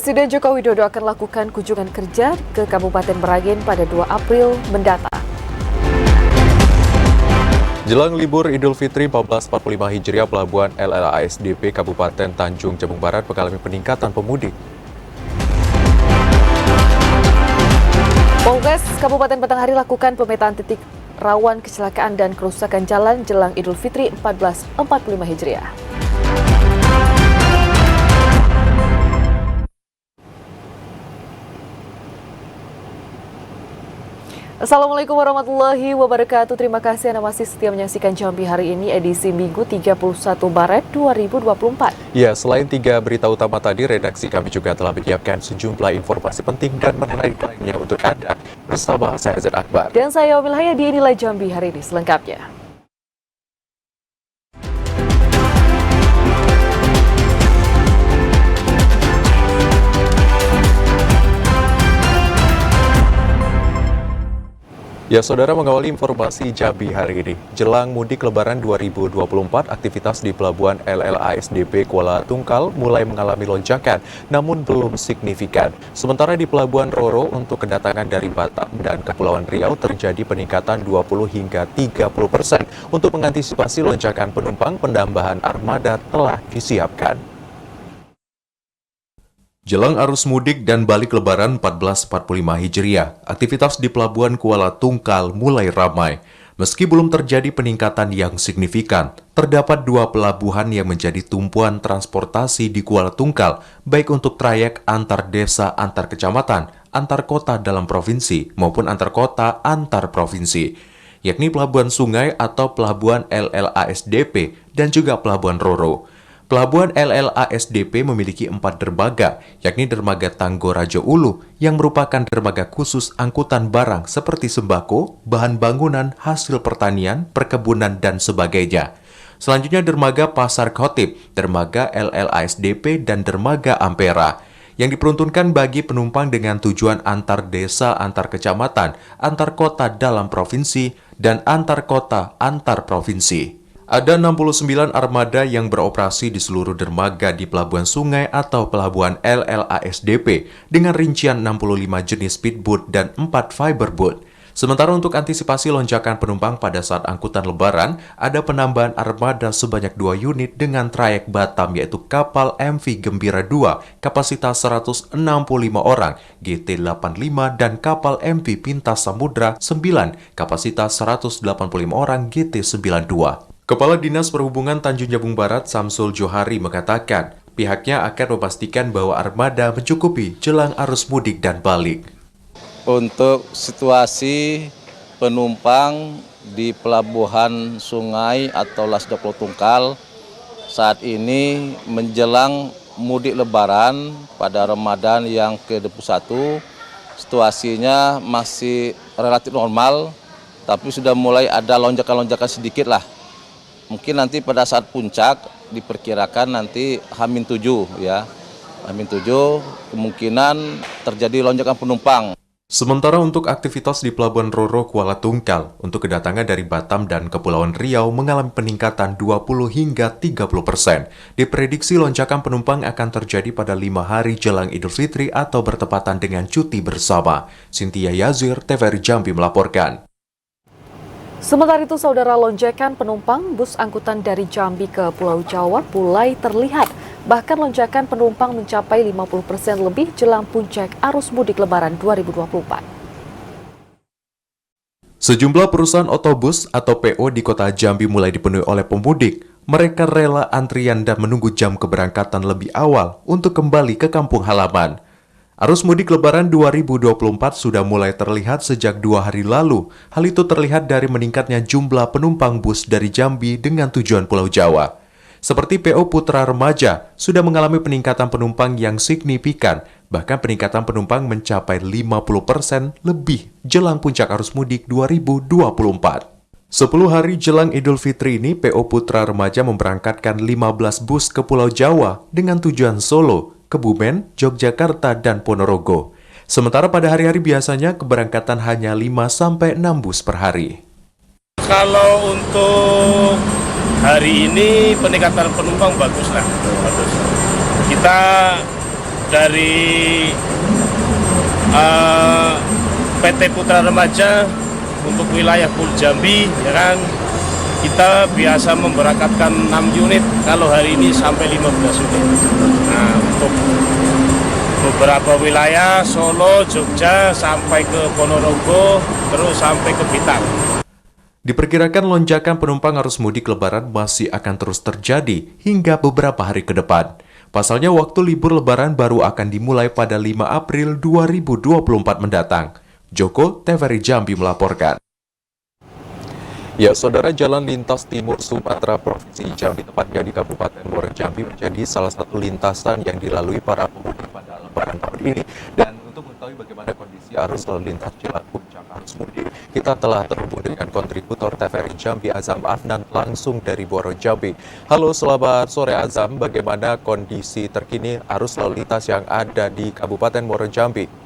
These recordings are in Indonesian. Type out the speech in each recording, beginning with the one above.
Presiden Joko Widodo akan lakukan kunjungan kerja ke Kabupaten Merangin pada 2 April mendatang. Jelang libur Idul Fitri 1445 Hijriah, Pelabuhan LLASDP Kabupaten Tanjung Jabung Barat mengalami peningkatan pemudik. Polres Kabupaten Batanghari lakukan pemetaan titik rawan kecelakaan dan kerusakan jalan jelang Idul Fitri 1445 Hijriah. Assalamualaikum warahmatullahi wabarakatuh. Terima kasih Anda masih setia menyaksikan Jambi hari ini, edisi Minggu 31 Maret 2024. Ya, selain 3 berita utama tadi, redaksi kami juga telah menyiapkan sejumlah informasi penting dan menarik lainnya untuk Anda. Bersama saya Zed Akbar. Dan saya Omil Hayadi, inilah Jambi hari ini selengkapnya. Ya, saudara, mengawali informasi Jambi hari ini. Jelang mudik Lebaran 2024, aktivitas di Pelabuhan LLASDP Kuala Tungkal mulai mengalami lonjakan, namun belum signifikan. Sementara di Pelabuhan Roro untuk kedatangan dari Batam dan Kepulauan Riau terjadi peningkatan 20 hingga 30%. Untuk mengantisipasi lonjakan penumpang, penambahan armada telah disiapkan. Jelang arus mudik dan balik Lebaran 1445 Hijriah, aktivitas di Pelabuhan Kuala Tungkal mulai ramai. Meski belum terjadi peningkatan yang signifikan, terdapat 2 pelabuhan yang menjadi tumpuan transportasi di Kuala Tungkal, baik untuk trayek antar desa, antar kecamatan, antar kota dalam provinsi, maupun antar kota antar provinsi, yakni Pelabuhan Sungai atau Pelabuhan LLASDP dan juga Pelabuhan Roro. Pelabuhan LLASDP memiliki 4 dermaga, yakni dermaga Tanggorajo Ulu yang merupakan dermaga khusus angkutan barang seperti sembako, bahan bangunan, hasil pertanian, perkebunan, dan sebagainya. Selanjutnya dermaga Pasar Khotib, dermaga LLASDP, dan dermaga Ampera yang diperuntukkan bagi penumpang dengan tujuan antar desa, antar kecamatan, antar kota dalam provinsi, dan antar kota antar provinsi. Ada 69 armada yang beroperasi di seluruh dermaga di Pelabuhan Sungai atau Pelabuhan LLASDP dengan rincian 65 jenis speedboat dan 4 fiberboat. Sementara untuk antisipasi lonjakan penumpang pada saat angkutan Lebaran, ada penambahan armada sebanyak 2 unit dengan trayek Batam, yaitu kapal MV Gembira 2 kapasitas 165 orang GT85 dan kapal MV Pintas Samudra 9 kapasitas 185 orang GT92. Kepala Dinas Perhubungan Tanjung Jabung Barat Samsul Johari mengatakan pihaknya akan memastikan bahwa armada mencukupi jelang arus mudik dan balik. Untuk situasi penumpang di Pelabuhan Sungai atau LASDP Tungkal saat ini menjelang mudik Lebaran pada Ramadan yang ke-21, situasinya masih relatif normal, tapi sudah mulai ada lonjakan-lonjakan sedikit lah. Mungkin nanti pada saat puncak diperkirakan nanti H-7 ya. H-7 kemungkinan terjadi lonjakan penumpang. Sementara untuk aktivitas di Pelabuhan Roro Kuala Tungkal, untuk kedatangan dari Batam dan Kepulauan Riau mengalami peningkatan 20 hingga 30%. Diprediksi lonjakan penumpang akan terjadi pada 5 hari jelang Idul Fitri atau bertepatan dengan cuti bersama. Cynthia Yazir, TVRI Jambi melaporkan. Sementara itu, saudara, lonjakan penumpang bus angkutan dari Jambi ke Pulau Jawa mulai terlihat. Bahkan lonjakan penumpang mencapai 50% lebih jelang puncak arus mudik Lebaran 2024. Sejumlah perusahaan otobus atau PO di kota Jambi mulai dipenuhi oleh pemudik. Mereka rela antrian dan menunggu jam keberangkatan lebih awal untuk kembali ke kampung halaman. Arus mudik Lebaran 2024 sudah mulai terlihat sejak 2 hari lalu. Hal itu terlihat dari meningkatnya jumlah penumpang bus dari Jambi dengan tujuan Pulau Jawa. Seperti PO Putra Remaja, sudah mengalami peningkatan penumpang yang signifikan. Bahkan peningkatan penumpang mencapai 50% lebih jelang puncak arus mudik 2024. 10 hari jelang Idul Fitri ini, PO Putra Remaja memberangkatkan 15 bus ke Pulau Jawa dengan tujuan Solo, Kebumen, Yogyakarta, dan Ponorogo. Sementara pada hari-hari biasanya keberangkatan hanya 5-6 bus per hari. Kalau untuk hari ini peningkatan penumpang bagus lah. Kita dari PT Putra Remaja untuk wilayah Pulau Jambi, ya kan, kita biasa memberangkatkan 6 unit, kalau hari ini sampai 15 unit. Nah, untuk beberapa wilayah, Solo, Jogja, sampai ke Ponorogo, terus sampai ke Blitar. Diperkirakan lonjakan penumpang arus mudik Lebaran masih akan terus terjadi hingga beberapa hari ke depan. Pasalnya waktu libur Lebaran baru akan dimulai pada 5 April 2024 mendatang. Joko TVRI Jambi melaporkan. Ya, saudara, jalan lintas timur Sumatera Provinsi Jambi, tepatnya di Kabupaten Muara Jambi, menjadi salah satu lintasan yang dilalui para pemudik pada Lebaran tahun ini. Dan untuk mengetahui bagaimana kondisi arus lalu lintas jelang puncak arus mudik, kita telah terhubung dengan kontributor TVRI Jambi Azam Afnan langsung dari Muara Jambi. Halo, selamat sore Azam, bagaimana kondisi terkini arus lalu lintas yang ada di Kabupaten Muara Jambi?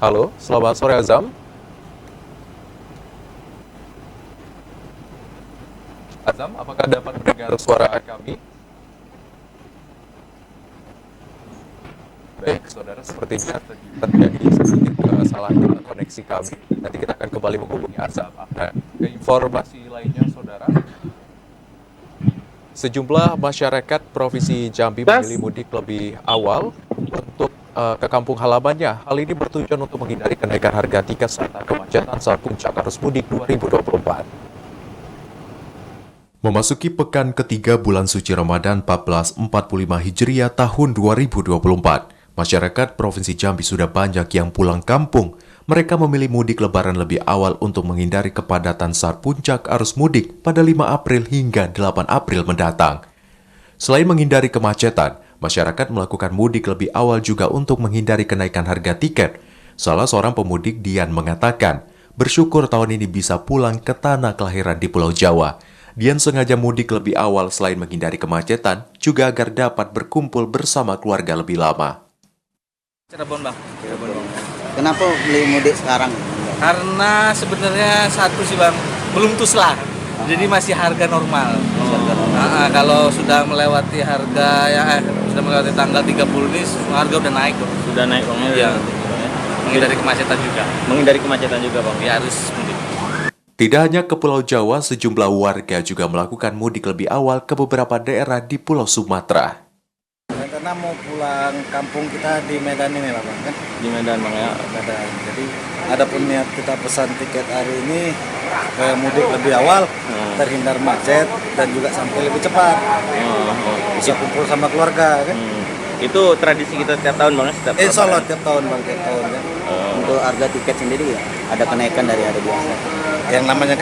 Halo, selamat sore Azam. Azam, apakah dapat mendengar suara kami? Baik, saudara, sepertinya terjadi sedikit kesalahan koneksi kami. Nanti kita akan kembali menghubungi Azam. Nah, ke informasi lainnya, saudara. Sejumlah masyarakat Provinsi Jambi memilih mudik lebih awal untuk ke kampung halamannya. Hal ini bertujuan untuk menghindari kenaikan harga tiket serta kemacetan saat puncak arus mudik 2024. Memasuki pekan ketiga bulan suci Ramadan 1445 Hijriah tahun 2024, masyarakat Provinsi Jambi sudah banyak yang pulang kampung. Mereka memilih mudik Lebaran lebih awal untuk menghindari kepadatan saat puncak arus mudik pada 5 April hingga 8 April mendatang. Selain menghindari kemacetan, masyarakat melakukan mudik lebih awal juga untuk menghindari kenaikan harga tiket. Salah seorang pemudik, Dian, mengatakan, bersyukur tahun ini bisa pulang ke tanah kelahiran di Pulau Jawa. Dian sengaja mudik lebih awal selain menghindari kemacetan, juga agar dapat berkumpul bersama keluarga lebih lama. Cirebon, Bang. Kenapa beli mudik sekarang? Karena sebenarnya satu sih, Bang, belum tuslah. Jadi masih harga normal. Kalau sudah melewati harga sudah melewati tanggal 30 ini harga udah naik kok. Sudah naik Bang ya? Iya. Menghindari kemacetan juga. Menghindari kemacetan juga Bang. Ya harus mudik. Tidak hanya ke Pulau Jawa, sejumlah warga juga melakukan mudik lebih awal ke beberapa daerah di Pulau Sumatera. Karena mau pulang kampung kita di Medan ini lah Bang, kan? Di Medan Bang ya. Medan. Jadi adapun niat kita pesan tiket hari ini mudik lebih awal, terhindar macet dan juga sampai lebih cepat. Bisa kumpul sama keluarga kan? Itu tradisi kita tiap tahun Bang ya? Insya Allah tiap tahun Bang, tiap tahun ya. Untuk harga tiket sendiri ya ada kenaikan dari hari biasa. Yang namanya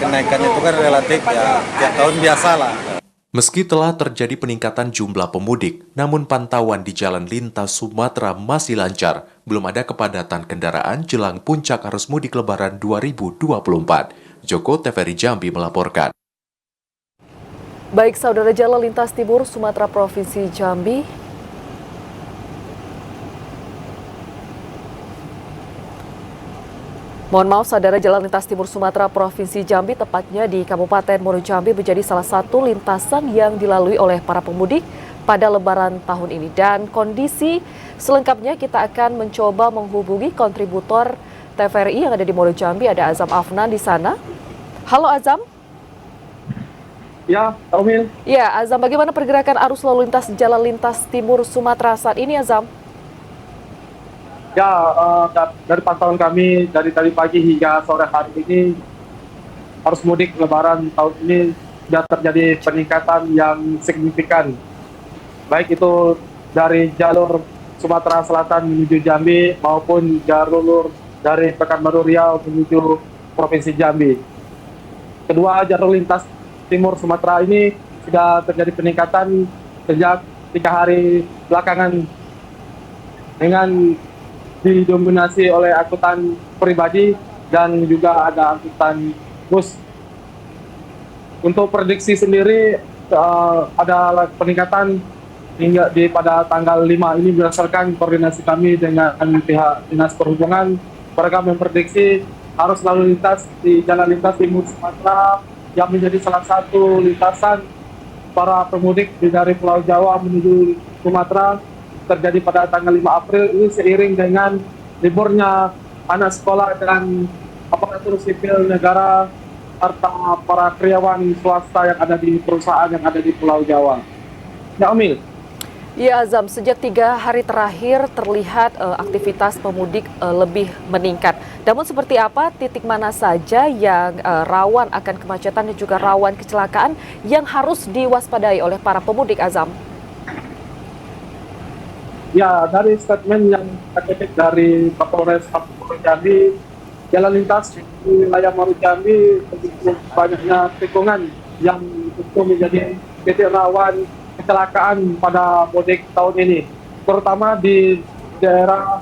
kenaikan itu kan relatif ya, tiap tahun biasa lah. Meski telah terjadi peningkatan jumlah pemudik, namun pantauan di jalan lintas Sumatera masih lancar. Belum ada kepadatan kendaraan jelang puncak arus mudik Lebaran 2024. Joko TVRI Jambi melaporkan. Baik, saudara, jalan lintas timur Sumatera Provinsi Jambi Mohon maaf, saudara, jalan lintas timur Sumatera Provinsi Jambi, tepatnya di Kabupaten Muara Jambi, menjadi salah satu lintasan yang dilalui oleh para pemudik pada Lebaran tahun ini. Dan kondisi selengkapnya kita akan mencoba menghubungi kontributor TVRI yang ada di Muara Jambi, ada Azam Afnan di sana. Halo Azam. Ya, Omil. Ya, Azam, bagaimana pergerakan arus lalu lintas jalan lintas timur Sumatera saat ini, Azam? Ya, dari pantauan kami dari tadi pagi hingga sore hari ini, arus mudik Lebaran tahun ini sudah terjadi peningkatan yang signifikan. Baik itu dari jalur Sumatera Selatan menuju Jambi maupun jalur dari Pekanbaru Riau menuju Provinsi Jambi. Kedua jalur lintas timur Sumatera ini sudah terjadi peningkatan sejak 3 hari belakangan dengan didominasi oleh angkutan pribadi dan juga ada angkutan bus. Untuk prediksi sendiri ada peningkatan hingga pada tanggal 5 ini berdasarkan koordinasi kami dengan pihak Dinas Perhubungan. Mereka memprediksi arus lalu lintas di jalan lintas timur Sumatera yang menjadi salah satu lintasan para pemudik dari Pulau Jawa menuju Sumatera terjadi pada tanggal 5 April ini seiring dengan liburnya anak sekolah dan aparatur sipil negara serta para karyawan swasta yang ada di perusahaan yang ada di Pulau Jawa. Ya, Omil. Ya, Azam, sejak 3 hari terakhir terlihat aktivitas pemudik lebih meningkat. Namun seperti apa, titik mana saja yang rawan akan kemacetan dan juga rawan kecelakaan yang harus diwaspadai oleh para pemudik, Azam? Ya, dari statement yang terkait dari Kapolres Muaro Jambi, jalan lintas di wilayah Muaro Jambi begitu banyaknya tikungan yang itu menjadi titik rawan kecelakaan pada mudik tahun ini, terutama di daerah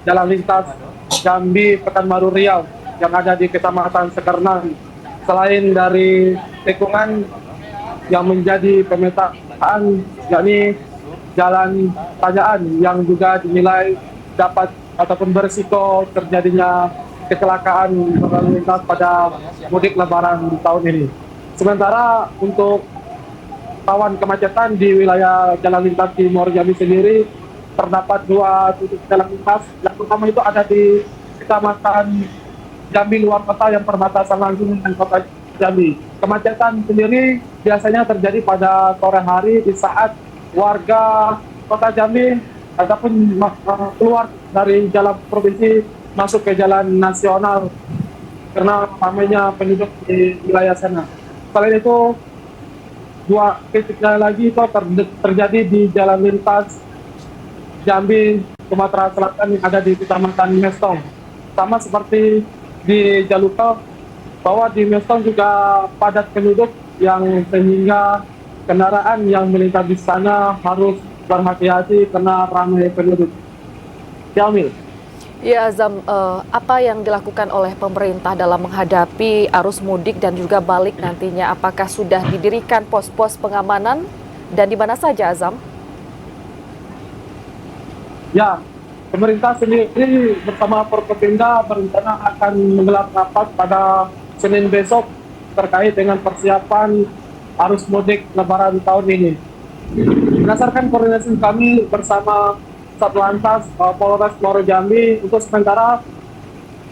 jalan lintas Jambi Pekanbaru Riau yang ada di Kecamatan Sekernan. Selain dari tikungan yang menjadi pemetaan, yakni jalan tanjakan yang juga dinilai dapat ataupun berisiko terjadinya kecelakaan berlalu lintas pada mudik Lebaran tahun ini. Sementara untuk rawan kemacetan di wilayah jalan lintas di Muaro Jambi sendiri terdapat 2 titik jalan lintas. Yang pertama itu ada di Kecamatan Jambi luar kota yang perbatasan langsung dengan kota Jambi. Kemacetan sendiri biasanya terjadi pada sore hari di saat warga kota Jambi ataupun keluar dari jalan provinsi masuk ke jalan nasional karena ramainya penduduk di wilayah sana. Selain itu, 2 titiknya lagi itu terjadi di jalan lintas Jambi Sumatera Selatan yang ada di Kecamatan Mestong. Sama seperti di jalur tol, bahwa di Mestong juga padat penduduk yang sehingga kendaraan yang melintas di sana harus berhati-hati karena ramai penduduk. Jamil. Ya, Azam, apa yang dilakukan oleh pemerintah dalam menghadapi arus mudik dan juga balik nantinya? Apakah sudah didirikan pos-pos pengamanan dan di mana saja, Azam? Ya, pemerintah sendiri bersama Forkopimda berencana akan menggelar rapat pada Senin besok terkait dengan persiapan arus mudik Lebaran tahun ini. Berdasarkan koordinasi kami bersama Satlantas Polres Muaro Jambi, untuk sementara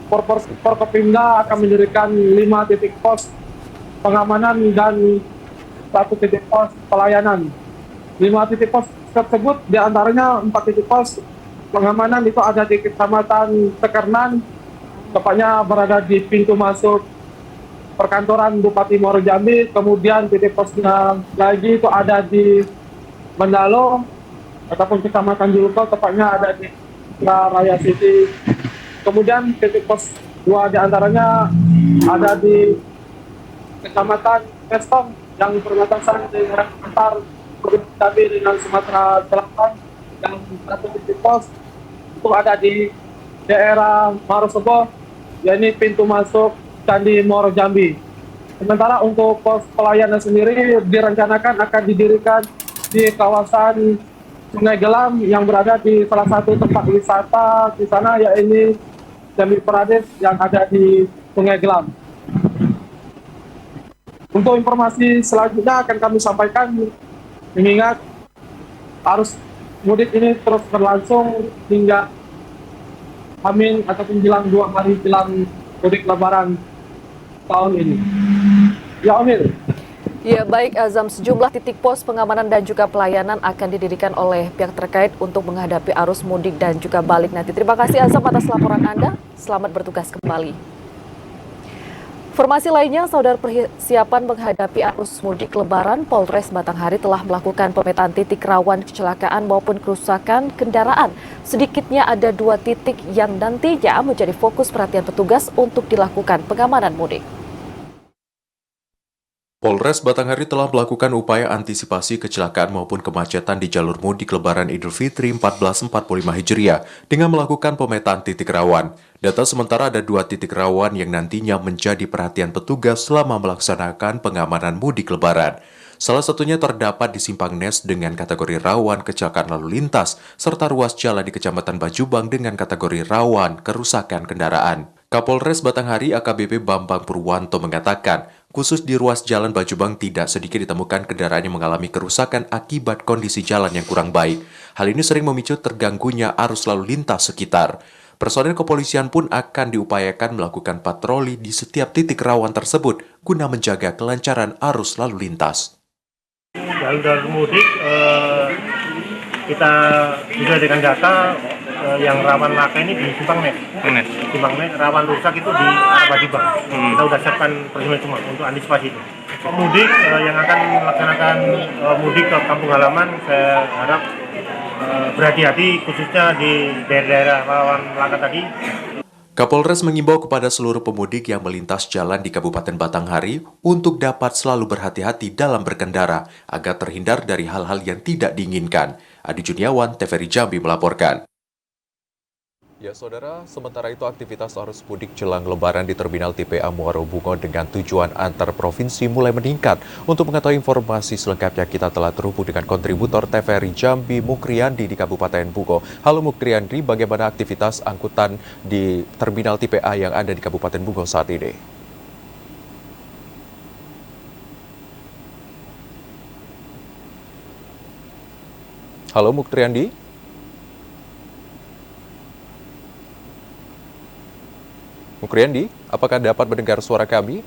Forkopimda akan mendirikan 5 titik pos pengamanan dan 1 titik pos pelayanan. 5 titik pos tersebut diantaranya 4 titik pos pengamanan itu ada di Kecamatan Sekernan, tepatnya berada di pintu masuk perkantoran Bupati Muaro Jambi. Kemudian titik posnya lagi itu ada di Mendalo ataupun Kecamatan Julukol, tepatnya ada di Raya City. Kemudian titik pos 2 diantaranya ada di Kecamatan Mestong yang perbatasan dengan antar Provinsi Jambi dengan Sumatera Selatan, dan 1 titik pos itu ada di daerah Marosebo, yakni pintu masuk Candi Muaro Jambi. Sementara untuk pos pelayanan sendiri direncanakan akan didirikan di kawasan Sungai Gelam yang berada di salah satu tempat wisata di sana, yaitu Jambi Parades yang ada di Sungai Gelam. Untuk informasi selanjutnya akan kami sampaikan, mengingat arus mudik ini terus berlangsung hingga Amin ataupun jelang 2 hari jelang mudik Lebaran tahun ini. Ya, Omil. Ya, baik, Azam, sejumlah titik pos pengamanan dan juga pelayanan akan didirikan oleh pihak terkait untuk menghadapi arus mudik dan juga balik nanti. Terima kasih, Azam, atas laporan Anda. Selamat bertugas kembali. Informasi lainnya, saudara, persiapan menghadapi arus mudik Lebaran, Polres Batanghari telah melakukan pemetaan titik rawan kecelakaan maupun kerusakan kendaraan. Sedikitnya ada 2 titik yang nantinya menjadi fokus perhatian petugas untuk dilakukan pengamanan mudik. Polres Batanghari telah melakukan upaya antisipasi kecelakaan maupun kemacetan di jalur mudik Lebaran Idul Fitri 1445 Hijriah dengan melakukan pemetaan titik rawan. Data sementara ada 2 titik rawan yang nantinya menjadi perhatian petugas selama melaksanakan pengamanan mudik Lebaran. Salah satunya terdapat di Simpang Nes dengan kategori rawan kecelakaan lalu lintas, serta ruas jalan di Kecamatan Bajubang dengan kategori rawan kerusakan kendaraan. Kapolres Batanghari AKBP Bambang Purwanto mengatakan, Khusus di ruas Jalan Bajubang tidak sedikit ditemukan kendaraan yang mengalami kerusakan akibat kondisi jalan yang kurang baik. Hal ini sering memicu terganggunya arus lalu lintas sekitar. Personel kepolisian pun akan diupayakan melakukan patroli di setiap titik rawan tersebut guna menjaga kelancaran arus lalu lintas. Jalur mudik kita sudah dengan data yang rawan laka ini di Simpang Nek. Simpang Nek rawan rusak itu di arah Bajibang. Kita sudah siapkan personel semua untuk antisipasi itu. Pemudik yang akan melaksanakan mudik ke kampung halaman, saya harap berhati-hati khususnya di daerah-daerah rawan laka tadi. Kapolres mengimbau kepada seluruh pemudik yang melintas jalan di Kabupaten Batanghari untuk dapat selalu berhati-hati dalam berkendara agar terhindar dari hal-hal yang tidak diinginkan. Adi Juniawan, TVRI Jambi melaporkan. Ya saudara, sementara itu aktivitas arus mudik jelang lebaran di Terminal TPA Muaro Bungo dengan tujuan antar provinsi mulai meningkat. Untuk mengetahui informasi selengkapnya kita telah terhubung dengan kontributor TVRI Jambi Mukriandi di Kabupaten Bungo. Halo Mukriandi, bagaimana aktivitas angkutan di Terminal TPA yang ada di Kabupaten Bungo saat ini? Halo Mukriandi. Mukriandi, apakah dapat mendengar suara kami?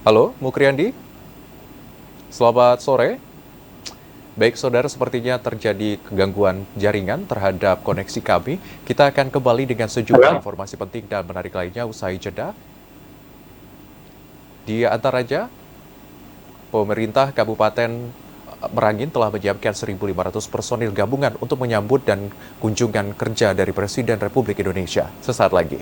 Halo, Mukriandi? Selamat sore. Baik, saudara, sepertinya terjadi kegangguan jaringan terhadap koneksi kami. Kita akan kembali dengan sejumlah informasi penting dan menarik lainnya usai jeda. Di antaranya, pemerintah Kabupaten Merangin telah menyiapkan 1.500 personil gabungan untuk menyambut dan kunjungan kerja dari Presiden Republik Indonesia. Sesaat lagi.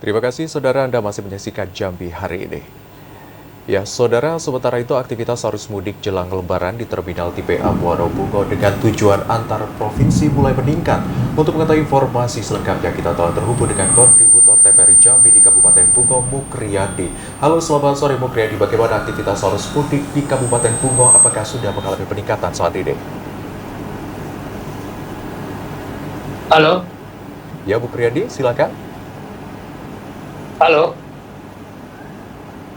Terima kasih saudara Anda masih menyaksikan Jambi hari ini. Ya saudara, sementara itu aktivitas arus mudik jelang lebaran di Terminal TPA Muaro Bungo dengan tujuan antar provinsi mulai meningkat. Untuk mengetahui informasi selengkapnya kita telah terhubung dengan kontributor TVRI Jambi di Kabupaten Bungo, Mukriandi. Halo, selamat sore Mukriandi, bagaimana aktivitas arus mudik di Kabupaten Bungo? Apakah sudah mengalami peningkatan saat ini? Halo. Ya Mukriandi, silakan. Halo.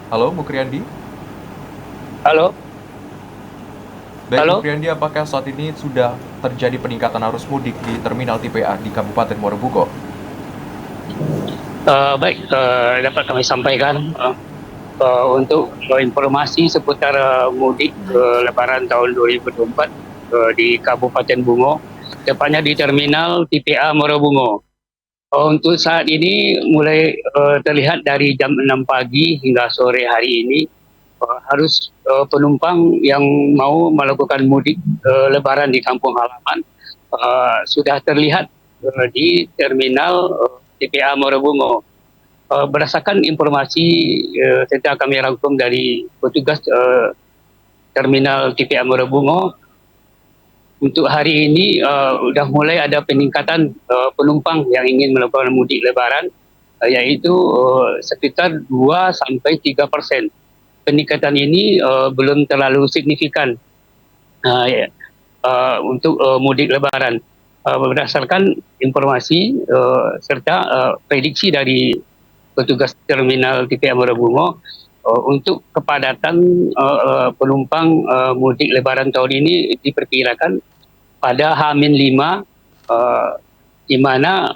Halo, Mukriandi. Halo. Baik, Halo. Mukriandi, apakah saat ini sudah terjadi peningkatan arus mudik di Terminal TPA di Kabupaten Muaro Bungo? Baik, dapat kami sampaikan untuk informasi seputar mudik Lebaran tahun 2024 di Kabupaten Bungo, tepatnya di Terminal TPA Muaro Bungo. Untuk saat ini mulai terlihat dari jam 6 pagi hingga sore hari ini harus penumpang yang mau melakukan mudik lebaran di kampung halaman sudah terlihat di Terminal TPA Muaro Bungo. Berdasarkan informasi yang kami rangkum dari petugas Terminal TPA Muaro Bungo, untuk hari ini sudah mulai ada peningkatan penumpang yang ingin melakukan mudik lebaran, yaitu sekitar 2-3%. Peningkatan ini belum terlalu signifikan untuk mudik lebaran. Berdasarkan informasi serta prediksi dari petugas Terminal TPA Muaro Bungo, untuk kepadatan penumpang mudik lebaran tahun ini diperkirakan pada H-5 di mana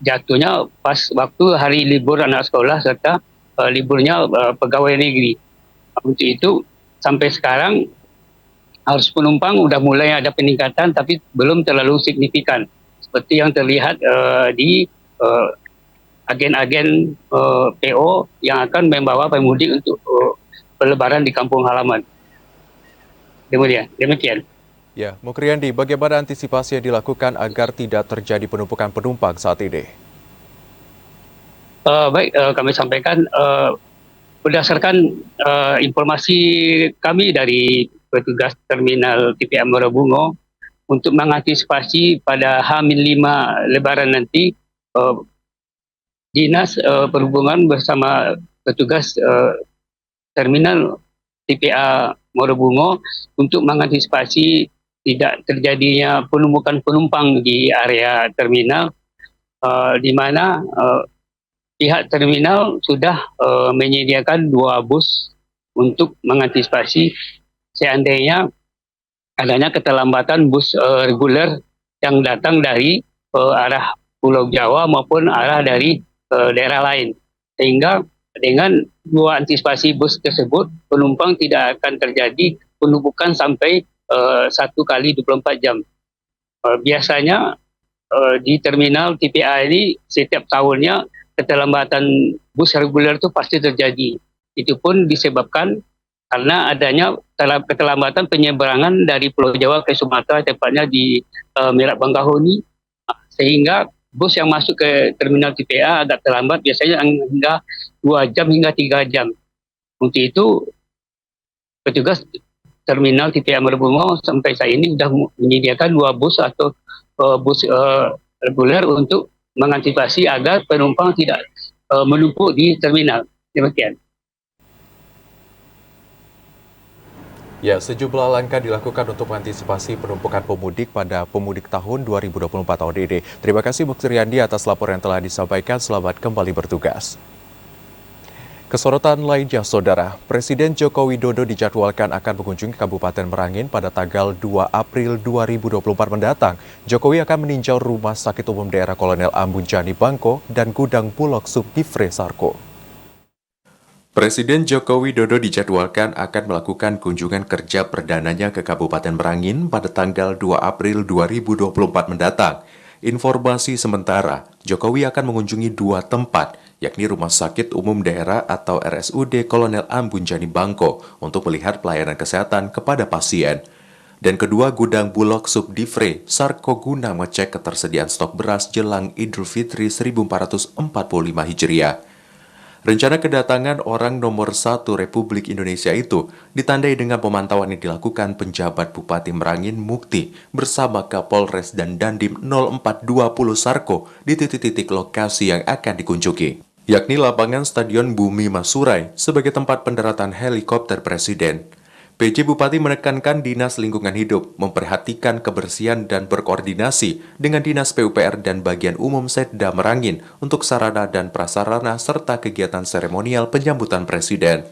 jatuhnya pas waktu hari libur anak sekolah serta liburnya pegawai negeri. Untuk itu sampai sekarang arus penumpang sudah mulai ada peningkatan tapi belum terlalu signifikan seperti yang terlihat di agen-agen PO yang akan membawa pemudik untuk berlebaran di kampung halaman. Demikian. Ya, Mukriandi, bagaimana antisipasi yang dilakukan agar tidak terjadi penumpukan penumpang saat ini? Baik, kami sampaikan berdasarkan informasi kami dari petugas terminal TPA Muara Bungo untuk mengantisipasi pada H-5 Lebaran nanti, Dinas Perhubungan bersama petugas terminal TPA Muara Bungo untuk mengantisipasi tidak terjadinya penumpukan penumpang di area terminal, di mana pihak terminal sudah menyediakan 2 bus untuk mengantisipasi seandainya adanya keterlambatan bus reguler yang datang dari arah Pulau Jawa maupun arah dari daerah lain. Sehingga dengan 2 antisipasi bus tersebut, penumpang tidak akan terjadi penumpukan sampai 1 kali 24 jam. Biasanya di terminal TPA ini setiap tahunnya keterlambatan bus reguler itu pasti terjadi. Itu pun disebabkan karena adanya keterlambatan penyeberangan dari Pulau Jawa ke Sumatera, tepatnya di Merak Bangkahuni, sehingga bus yang masuk ke terminal TPA agak terlambat, biasanya hingga 2 jam hingga 3 jam. Untuk itu, petugas terminal TPA Muara Bungo sampai saat ini sudah menyediakan 2 bus atau bus reguler untuk mengantisipasi agar penumpang tidak menumpuk di terminal. Demikian. Ya, sejumlah langkah dilakukan untuk mengantisipasi penumpukan pemudik pada pemudik tahun 2024 ODD. Terima kasih Bukti Riyandi atas laporan yang telah disampaikan. Selamat kembali bertugas. Kesorotan lainnya, Saudara, Presiden Joko Widodo dijadwalkan akan mengunjungi Kabupaten Merangin pada tanggal 2 April 2024 mendatang. Jokowi akan meninjau Rumah Sakit Umum Daerah Kolonel Ambunjani Bangko dan Gudang Bulog Subdivre Sarko. Presiden Joko Widodo dijadwalkan akan melakukan kunjungan kerja perdananya ke Kabupaten Merangin pada tanggal 2 April 2024 mendatang. Informasi sementara, Jokowi akan mengunjungi 2 tempat, yakni Rumah Sakit Umum Daerah atau RSUD Kolonel Ambunjani Bangko untuk melihat pelayanan kesehatan kepada pasien. Dan kedua, Gudang Bulog Subdivre Sarko guna mengecek ketersediaan stok beras jelang Idul Fitri 1445 Hijriah. Rencana kedatangan orang nomor 1 Republik Indonesia itu ditandai dengan pemantauan yang dilakukan penjabat Bupati Merangin Mukti bersama Kapolres dan Dandim 0420 Sarko di titik-titik lokasi yang akan dikunjungi, yakni lapangan Stadion Bumi Masurai sebagai tempat pendaratan helikopter Presiden. PJ Bupati menekankan Dinas Lingkungan Hidup memperhatikan kebersihan dan berkoordinasi dengan Dinas PUPR dan Bagian Umum Setda Merangin untuk sarana dan prasarana serta kegiatan seremonial penyambutan Presiden.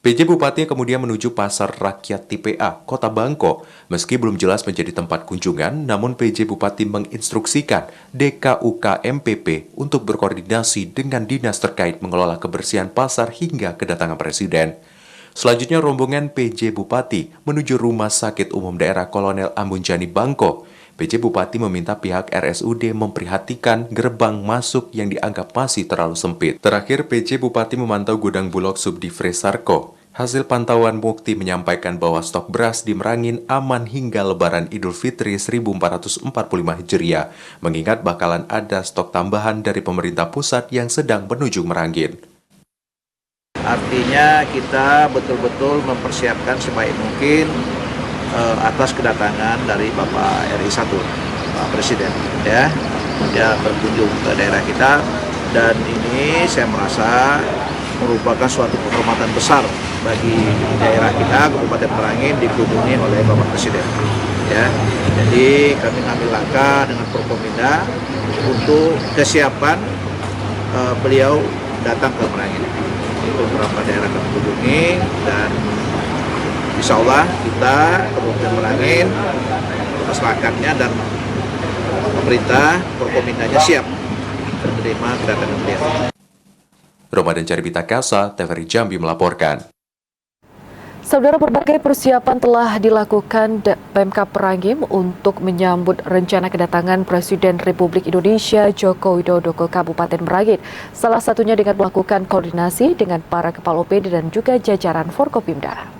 PJ Bupati kemudian menuju Pasar Rakyat TPA, Kota Bangko. Meski belum jelas menjadi tempat kunjungan, namun PJ Bupati menginstruksikan DKUK MPP untuk berkoordinasi dengan dinas terkait mengelola kebersihan pasar hingga kedatangan Presiden. Selanjutnya rombongan PJ Bupati menuju Rumah Sakit Umum Daerah Kolonel Ambunjani Bangko. PJ Bupati meminta pihak RSUD memperhatikan gerbang masuk yang dianggap masih terlalu sempit. Terakhir, PJ Bupati memantau Gudang Bulog Subdivre Sarko. Hasil pantauan Mukti menyampaikan bahwa stok beras di Merangin aman hingga Lebaran Idul Fitri 1445 Hijriah, mengingat bakalan ada stok tambahan dari pemerintah pusat yang sedang menuju Merangin. Artinya kita betul-betul mempersiapkan sebaik mungkin atas kedatangan dari Bapak RI 1, Pak Presiden, ya. Dia berkunjung ke daerah kita dan ini saya merasa merupakan suatu kehormatan besar bagi daerah kita, Kabupaten Merangin, dikunjungi oleh Bapak Presiden. Ya, jadi kami ngambil langkah dengan Forkominda untuk kesiapan beliau datang ke Merangin. Itu beberapa daerah kami kunjungi dan insya Allah kita Kabupaten Merangin, masyarakatnya dan pemerintah Forkomindanya siap menerima kedatangan beliau. Ramadan Caribita Kasa, TVRI Jambi melaporkan. Saudara, berbagai persiapan telah dilakukan Pemkab Merangin untuk menyambut rencana kedatangan Presiden Republik Indonesia Joko Widodo ke Kabupaten Merangin. Salah satunya dengan melakukan koordinasi dengan para kepala OPD dan juga jajaran Forkopimda.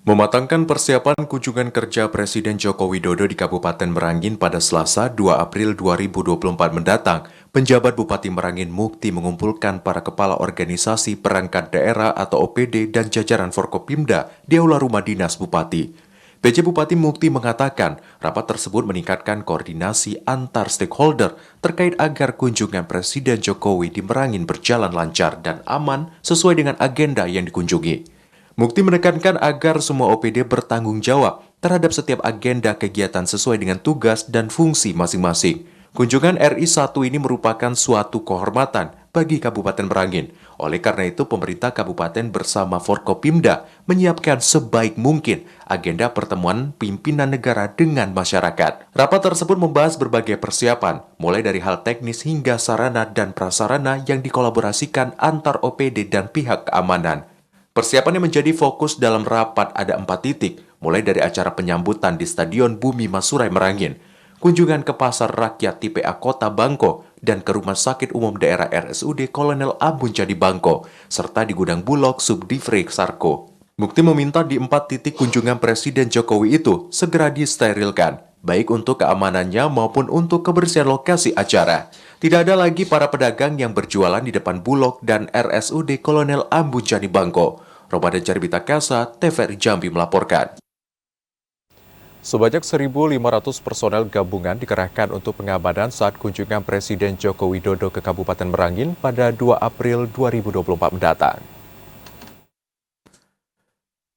Mematangkan persiapan kunjungan kerja Presiden Joko Widodo di Kabupaten Merangin pada Selasa 2 April 2024 mendatang, penjabat Bupati Merangin Mukti mengumpulkan para kepala organisasi perangkat daerah atau OPD dan jajaran Forkopimda di Aula Rumah Dinas Bupati. PJ Bupati Mukti mengatakan, rapat tersebut meningkatkan koordinasi antar stakeholder terkait agar kunjungan Presiden Jokowi di Merangin berjalan lancar dan aman sesuai dengan agenda yang dikunjungi. Mukti menekankan agar semua OPD bertanggung jawab terhadap setiap agenda kegiatan sesuai dengan tugas dan fungsi masing-masing. Kunjungan RI 1 ini merupakan suatu kehormatan bagi Kabupaten Merangin. Oleh karena itu, pemerintah Kabupaten bersama Forkopimda menyiapkan sebaik mungkin agenda pertemuan pimpinan negara dengan masyarakat. Rapat tersebut membahas berbagai persiapan, mulai dari hal teknis hingga sarana dan prasarana yang dikolaborasikan antar OPD dan pihak keamanan. Persiapan yang menjadi fokus dalam rapat ada 4 titik, mulai dari acara penyambutan di Stadion Bumi Masurai Merangin, kunjungan ke Pasar Rakyat TPA Kota Bangko, dan ke Rumah Sakit Umum Daerah RSUD Kolonel Ambun Jadi Bangko, serta di Gudang Bulog Subdivre Sarko. Mukti meminta di 4 titik kunjungan Presiden Jokowi itu segera disterilkan, baik untuk keamanannya maupun untuk kebersihan lokasi acara. Tidak ada lagi para pedagang yang berjualan di depan Bulog dan RSUD Kolonel Ambun Jadi Bangko. Ramadan Jarbita Kasa, TVRI Jambi melaporkan. Sebanyak 1.500 personel gabungan dikerahkan untuk pengamanan saat kunjungan Presiden Joko Widodo ke Kabupaten Merangin pada 2 April 2024 mendatang.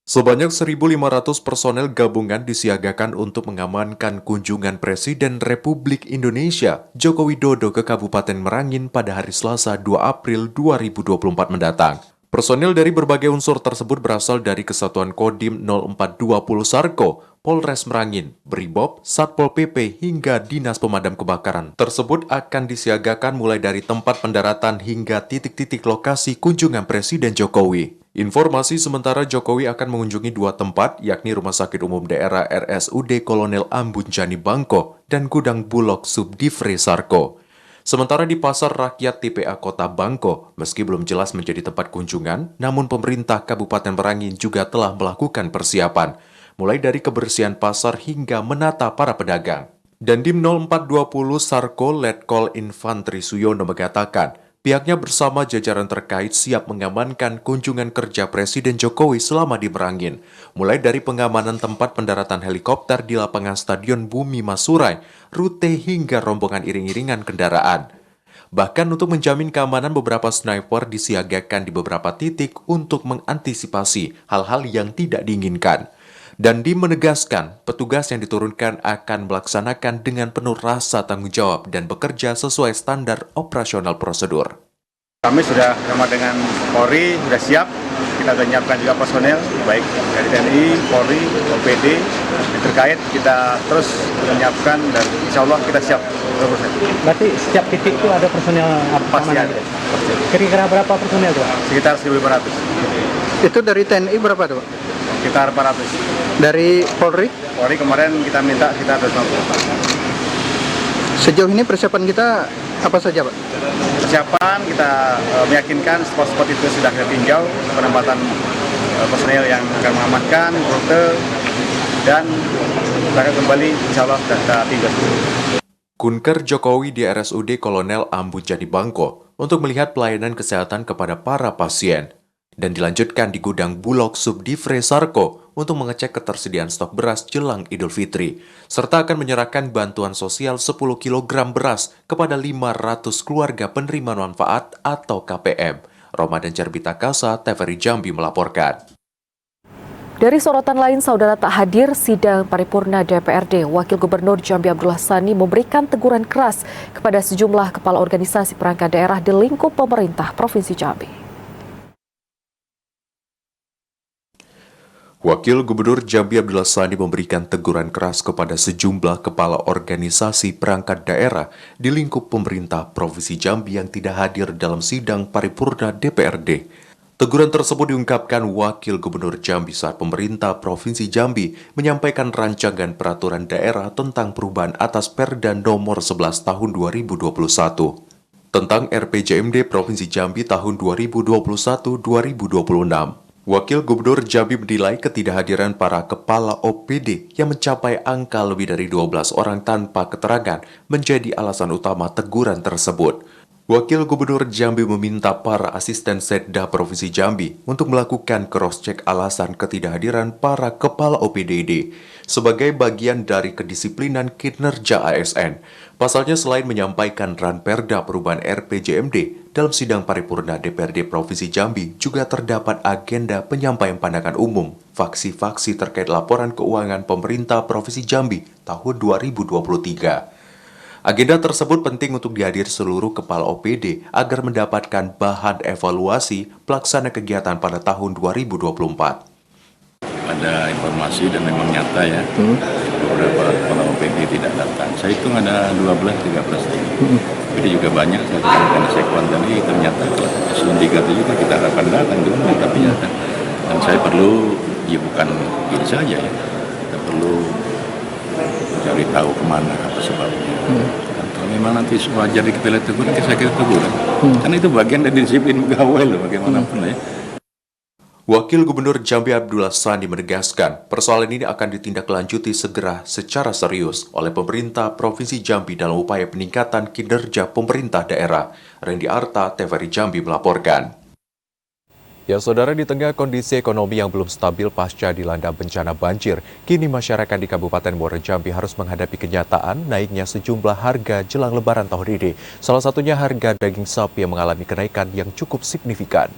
Sebanyak 1.500 personel gabungan disiagakan untuk mengamankan kunjungan Presiden Republik Indonesia Joko Widodo ke Kabupaten Merangin pada hari Selasa 2 April 2024 mendatang. Personil dari berbagai unsur tersebut berasal dari Kesatuan Kodim 0420 Sarko, Polres Merangin, Brimob, Satpol PP, hingga Dinas Pemadam Kebakaran. Tersebut akan disiagakan mulai dari tempat pendaratan hingga titik-titik lokasi kunjungan Presiden Jokowi. Informasi sementara Jokowi akan mengunjungi 2 tempat, yakni Rumah Sakit Umum Daerah RSUD Kolonel Ambun Jadi Bangko dan Gudang Bulog Subdivre Sarko. Sementara di Pasar Rakyat TPA Kota Bangko, meski belum jelas menjadi tempat kunjungan, namun pemerintah Kabupaten Merangin juga telah melakukan persiapan, mulai dari kebersihan pasar hingga menata para pedagang. Dandim 0420 Sarko Letkol Infantri Suyono mengatakan, pihaknya bersama jajaran terkait siap mengamankan kunjungan kerja Presiden Jokowi selama di Merangin, mulai dari pengamanan tempat pendaratan helikopter di lapangan Stadion Bumi Masurai, rute hingga rombongan iring-iringan kendaraan. Bahkan untuk menjamin keamanan, beberapa sniper disiagakan di beberapa titik untuk mengantisipasi hal-hal yang tidak diinginkan. Dandim menegaskan, petugas yang diturunkan akan melaksanakan dengan penuh rasa tanggung jawab dan bekerja sesuai standar operasional prosedur. Kami sudah bersama dengan Polri, sudah siap. Kita sudah menyiapkan juga personel, baik dari TNI, Polri, OPD, yang terkait. Kita terus menyiapkan dan insya Allah kita siap. Berarti setiap titik itu ada personel apa? Pasti ada. Kira-kira berapa personel tuh? Sekitar 1.500. Itu dari TNI berapa tuh? Sekitar 400. Dari Polri? Polri kemarin kita minta sekitar 250. Sejauh ini persiapan kita apa saja, Pak? Persiapan kita meyakinkan spot-spot itu sudah kita tinjau, penempatan personel yang akan mengamankan rute dan akan kembali insya Allah kita tinjau. Kunker Jokowi di RSUD Kolonel Ambun Jadi Bangko untuk melihat pelayanan kesehatan kepada para pasien. Dan dilanjutkan di Gudang Bulog Subdivre Sarko untuk mengecek ketersediaan stok beras jelang Idul Fitri, serta akan menyerahkan bantuan sosial 10 kg beras kepada 500 keluarga penerima manfaat atau KPM. Ramadan Jarbita Kasa, TVRI Jambi melaporkan. Dari sorotan lain, saudara, tak hadir sidang paripurna DPRD, Wakil Gubernur Jambi Abdullah Sani memberikan teguran keras kepada sejumlah kepala organisasi perangkat daerah di lingkup pemerintah Provinsi Jambi. Wakil Gubernur Jambi Abdullah Sani memberikan teguran keras kepada sejumlah kepala organisasi perangkat daerah di lingkup pemerintah Provinsi Jambi yang tidak hadir dalam sidang paripurna DPRD. Teguran tersebut diungkapkan Wakil Gubernur Jambi saat pemerintah Provinsi Jambi menyampaikan rancangan peraturan daerah tentang perubahan atas Perda nomor 11 tahun 2021 tentang RPJMD Provinsi Jambi tahun 2021-2026. Wakil Gubernur Jambi menilai ketidakhadiran para kepala OPD yang mencapai angka lebih dari 12 orang tanpa keterangan menjadi alasan utama teguran tersebut. Wakil Gubernur Jambi meminta para asisten Setda Provinsi Jambi untuk melakukan cross-check alasan ketidakhadiran para kepala OPD sebagai bagian dari kedisiplinan kinerja ASN. Pasalnya selain menyampaikan ranperda perubahan RPJMD dalam sidang paripurna DPRD Provinsi Jambi juga terdapat agenda penyampaian pandangan umum faksi-faksi terkait laporan keuangan pemerintah Provinsi Jambi tahun 2023. Agenda tersebut penting untuk dihadiri seluruh kepala OPD agar mendapatkan bahan evaluasi pelaksana kegiatan pada tahun 2024. Ada informasi dan memang nyata ya, beberapa kepala OPD tidak datang. Saya hitung ada 12-13 ini. Jadi juga banyak, saya karena sekuan tadi ternyata eselon 3 itu juga kita harapkan datang juga, tapi nyata. Dan saya perlu, ya bukan ini saja ya, kita perlu mencari tahu kemana, apa sebabnya. Kalau memang nanti wajar kita lihat teguran, saya kira teguran. Karena itu bagian dari disiplin pegawai loh, bagaimanapun ya. Wakil Gubernur Jambi Abdullah Sandi menegaskan persoalan ini akan ditindaklanjuti segera secara serius oleh pemerintah Provinsi Jambi dalam upaya peningkatan kinerja pemerintah daerah. Randy Arta, TVRI Jambi melaporkan. Ya saudara, di tengah kondisi ekonomi yang belum stabil pasca dilanda bencana banjir, kini masyarakat di Kabupaten Muaro Jambi harus menghadapi kenyataan naiknya sejumlah harga jelang Lebaran tahun ini. Salah satunya harga daging sapi yang mengalami kenaikan yang cukup signifikan.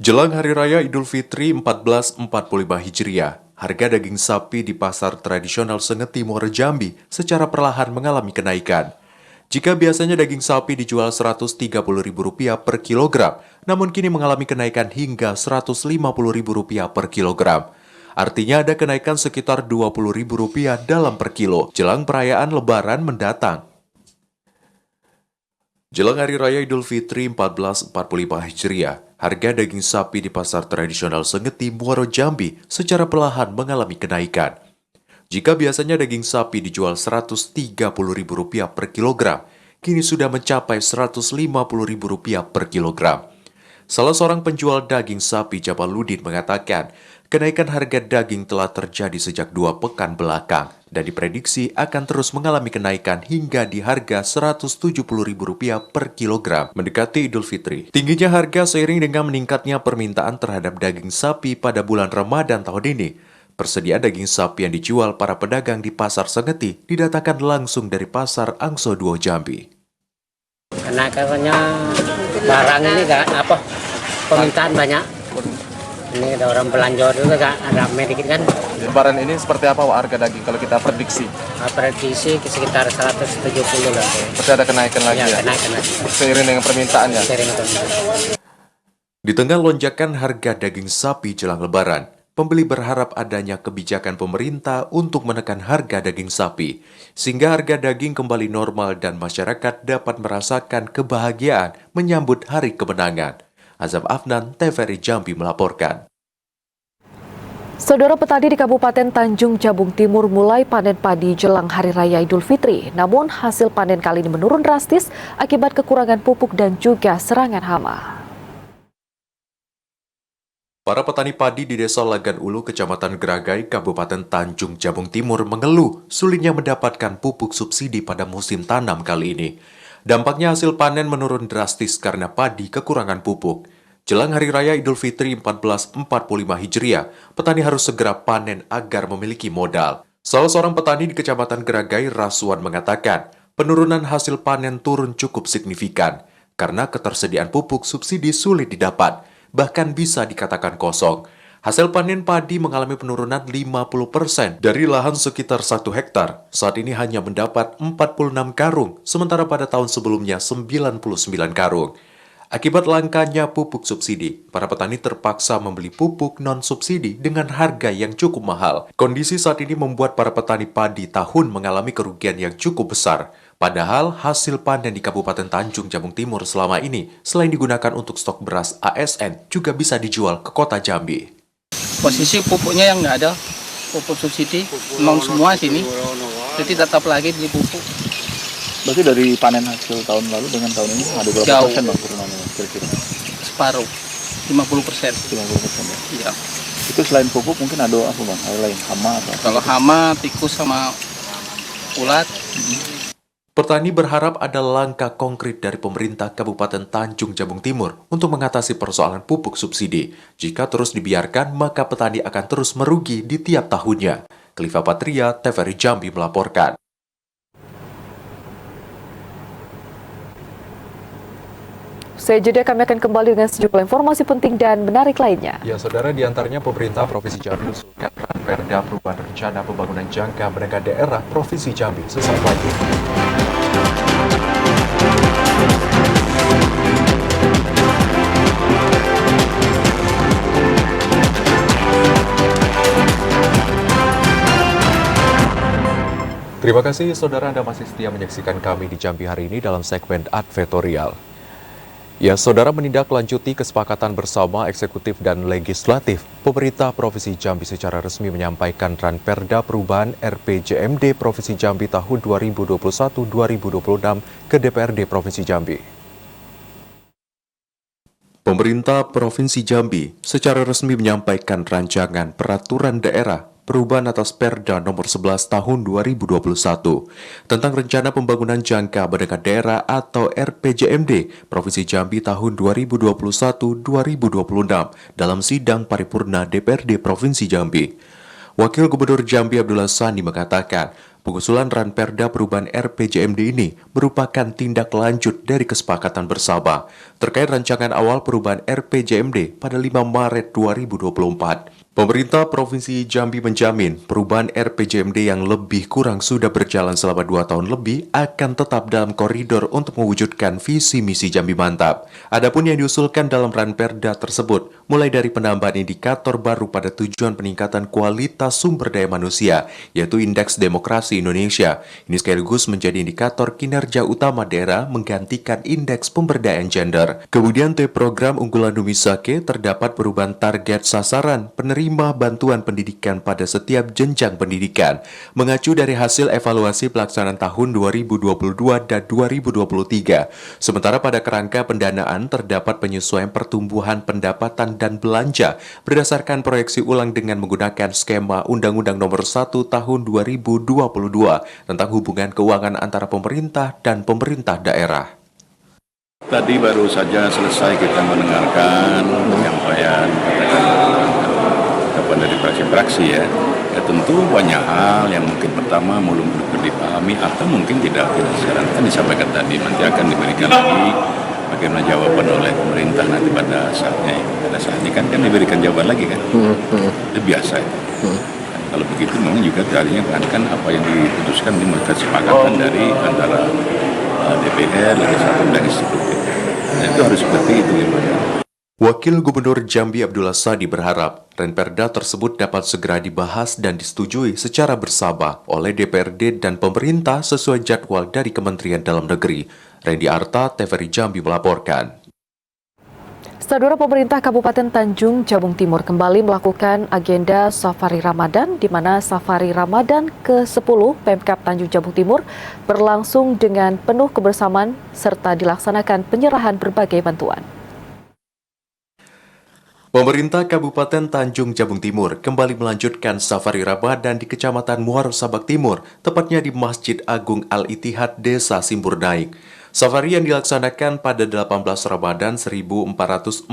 Jelang Hari Raya Idul Fitri 1445 Hijriah, harga daging sapi di pasar tradisional Sengeti Muaro Jambi secara perlahan mengalami kenaikan. Jika biasanya daging sapi dijual Rp130.000 per kilogram, namun kini mengalami kenaikan hingga Rp150.000 per kilogram. Artinya ada kenaikan sekitar Rp20.000 dalam per kilo jelang perayaan Lebaran mendatang. Jelang Hari Raya Idul Fitri 1445 Hijriah, harga daging sapi di pasar tradisional Sengeti Muaro Jambi secara perlahan mengalami kenaikan. Jika biasanya daging sapi dijual Rp130.000 per kilogram, kini sudah mencapai Rp150.000 per kilogram. Salah seorang penjual daging sapi Jamaludin mengatakan, kenaikan harga daging telah terjadi sejak 2 pekan belakang dan diprediksi akan terus mengalami kenaikan hingga di harga Rp170.000 per kilogram mendekati Idul Fitri. Tingginya harga seiring dengan meningkatnya permintaan terhadap daging sapi pada bulan Ramadan tahun ini. Persediaan daging sapi yang dijual para pedagang di Pasar Sengeti didatangkan langsung dari Pasar Angso 2 Jambi. Kenaikannya barang ini permintaan banyak. Ini ada orang belanja juga ada medikit kan. Lebaran ini seperti apa harga daging kalau kita prediksi? Prediksi sekitar 170 lah. Berarti ada kenaikan lagi ya? Kenaikan lagi. Seiring dengan permintaannya? Seiring dengan permintaan. Di tengah lonjakan harga daging sapi jelang Lebaran, pembeli berharap adanya kebijakan pemerintah untuk menekan harga daging sapi, sehingga harga daging kembali normal dan masyarakat dapat merasakan kebahagiaan menyambut hari kemenangan. Azam Afnan, TVRI Jambi melaporkan. Saudara petani di Kabupaten Tanjung Jabung Timur mulai panen padi jelang Hari Raya Idul Fitri. Namun hasil panen kali ini menurun drastis akibat kekurangan pupuk dan juga serangan hama. Para petani padi di Desa Lagan Ulu, Kecamatan Geragai, Kabupaten Tanjung Jabung Timur mengeluh sulitnya mendapatkan pupuk subsidi pada musim tanam kali ini. Dampaknya hasil panen menurun drastis karena padi kekurangan pupuk. Jelang Hari Raya Idul Fitri 1445 Hijriah, petani harus segera panen agar memiliki modal. Salah seorang petani di Kecamatan Geragai, Raswan, mengatakan penurunan hasil panen turun cukup signifikan karena ketersediaan pupuk subsidi sulit didapat, bahkan bisa dikatakan kosong. Hasil panen padi mengalami penurunan 50% dari lahan sekitar 1 hektar. Saat ini hanya mendapat 46 karung, sementara pada tahun sebelumnya 99 karung. Akibat langkanya pupuk subsidi, para petani terpaksa membeli pupuk non-subsidi dengan harga yang cukup mahal. Kondisi saat ini membuat para petani padi tahun mengalami kerugian yang cukup besar. Padahal hasil panen di Kabupaten Tanjung Jabung Timur selama ini, selain digunakan untuk stok beras ASN, juga bisa dijual ke kota Jambi. Posisi pupuknya yang nggak ada, pupuk subsidi, non semua sini, jadi tetap lagi beli pupuk. Berarti dari panen hasil tahun lalu dengan tahun ini ada berapa persen Bang turunannya kira-kira? Separuh. 50%. 50% ya. Iya. Itu selain pupuk mungkin ada apa bang? Hal lain, hama atau? Kalau hama, tikus sama ulat. Petani berharap ada langkah konkret dari pemerintah Kabupaten Tanjung Jabung Timur untuk mengatasi persoalan pupuk subsidi. Jika terus dibiarkan, maka petani akan terus merugi di tiap tahunnya. Khalifa Patria, TVRI Jambi melaporkan. Usai jeda kami akan kembali dengan sejumlah informasi penting dan menarik lainnya. Ya, saudara, diantaranya pemerintah Provinsi Jambi mengusulkan Perda Perubahan Rencana Pembangunan Jangka Menengah Daerah Provinsi Jambi sesaat lagi. Terima kasih saudara Anda masih setia menyaksikan kami di Jambi hari ini dalam segmen Advertorial. Ya, saudara, menindaklanjuti kesepakatan bersama eksekutif dan legislatif, pemerintah Provinsi Jambi secara resmi menyampaikan Ranperda Perubahan RPJMD Provinsi Jambi tahun 2021-2026 ke DPRD Provinsi Jambi. Pemerintah Provinsi Jambi secara resmi menyampaikan rancangan peraturan daerah perubahan atas Perda nomor 11 tahun 2021 tentang rencana pembangunan jangka menengah daerah atau RPJMD Provinsi Jambi tahun 2021-2026 dalam sidang paripurna DPRD Provinsi Jambi. Wakil Gubernur Jambi Abdullah Sani mengatakan, pengusulan Ranperda perubahan RPJMD ini merupakan tindak lanjut dari kesepakatan bersama terkait rancangan awal perubahan RPJMD pada 5 Maret 2024. Pemerintah Provinsi Jambi menjamin perubahan RPJMD yang lebih kurang sudah berjalan selama 2 tahun lebih akan tetap dalam koridor untuk mewujudkan visi misi Jambi Mantap. Adapun yang diusulkan dalam Ranperda tersebut, mulai dari penambahan indikator baru pada tujuan peningkatan kualitas sumber daya manusia, yaitu Indeks Demokrasi Indonesia. Ini sekaligus menjadi indikator kinerja utama daerah menggantikan Indeks Pemberdayaan Gender. Kemudian program unggulan Numisake terdapat perubahan target sasaran penerima bantuan pendidikan pada setiap jenjang pendidikan, mengacu dari hasil evaluasi pelaksanaan tahun 2022 dan 2023. Sementara pada kerangka pendanaan terdapat penyesuaian pertumbuhan pendapatan dan belanja berdasarkan proyeksi ulang dengan menggunakan skema Undang-Undang Nomor 1 Tahun 2022 tentang hubungan keuangan antara pemerintah dan pemerintah daerah. Tadi baru saja selesai kita mendengarkan penyampaian dari praksi-praksi ya. Ya tentu banyak hal yang mungkin pertama belum dipahami atau mungkin tidak sekarang kan disampaikan tadi, nanti akan diberikan lagi bagaimana jawaban oleh pemerintah nanti pada saatnya. Pada saatnya kan diberikan jawaban lagi kan. Itu biasa itu. Kalau begitu memang juga tadinya kan apa yang diputuskan di kesepakatan dari antara DPR, legislatif dan eksekutif. Nah, itu harus seperti itu gimana. Wakil Gubernur Jambi Abdullah Sadi berharap Ranperda tersebut dapat segera dibahas dan disetujui secara bersama oleh DPRD dan pemerintah sesuai jadwal dari Kementerian Dalam Negeri. Randy Arta, TVRI Jambi melaporkan. Saudara, pemerintah Kabupaten Tanjung Jabung Timur kembali melakukan agenda Safari Ramadan, di mana Safari Ramadan ke-10 Pemkab Tanjung Jabung Timur berlangsung dengan penuh kebersamaan serta dilaksanakan penyerahan berbagai bantuan. Pemerintah Kabupaten Tanjung Jabung Timur kembali melanjutkan Safari Ramadan di Kecamatan Muaro Sabak Timur, tepatnya di Masjid Agung Al-Ittihad Desa Simburnaik. Safari yang dilaksanakan pada 18 Ramadan 1445